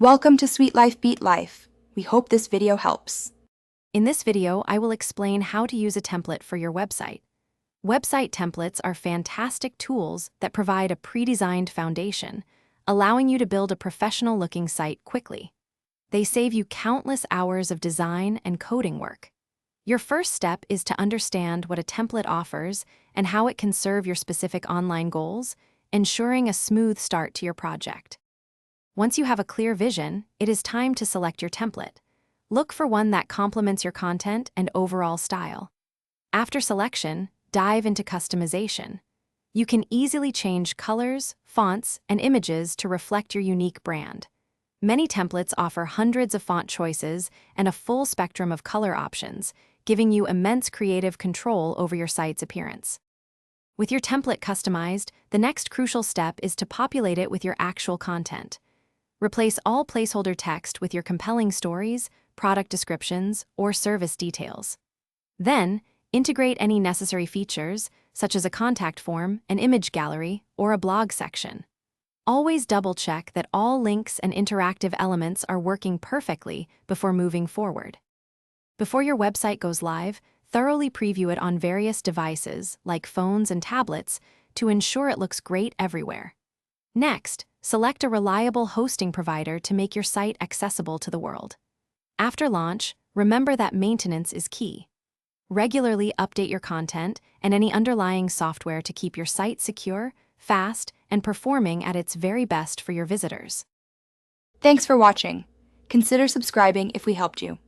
Welcome to Sweet Life Beat Life. We hope this video helps. In this video, I will explain how to use a template for your website. Website templates are fantastic tools that provide a pre-designed foundation, allowing you to build a professional-looking site quickly. They save you countless hours of design and coding work. Your first step is to understand what a template offers and how it can serve your specific online goals, ensuring a smooth start to your project. Once you have a clear vision, it is time to select your template. Look for one that complements your content and overall style. After selection, dive into customization. You can easily change colors, fonts, and images to reflect your unique brand. Many templates offer hundreds of font choices and a full spectrum of color options, giving you immense creative control over your site's appearance. With your template customized, the next crucial step is to populate it with your actual content. Replace all placeholder text with your compelling stories, product descriptions, or service details. Then, integrate any necessary features, such as a contact form, an image gallery, or a blog section. Always double-check that all links and interactive elements are working perfectly before moving forward. Before your website goes live, thoroughly preview it on various devices, like phones and tablets, to ensure it looks great everywhere. Next, select a reliable hosting provider to make your site accessible to the world. After launch, remember that maintenance is key. Regularly update your content and any underlying software to keep your site secure, fast, and performing at its very best for your visitors. Thanks for watching. Consider subscribing if we helped you.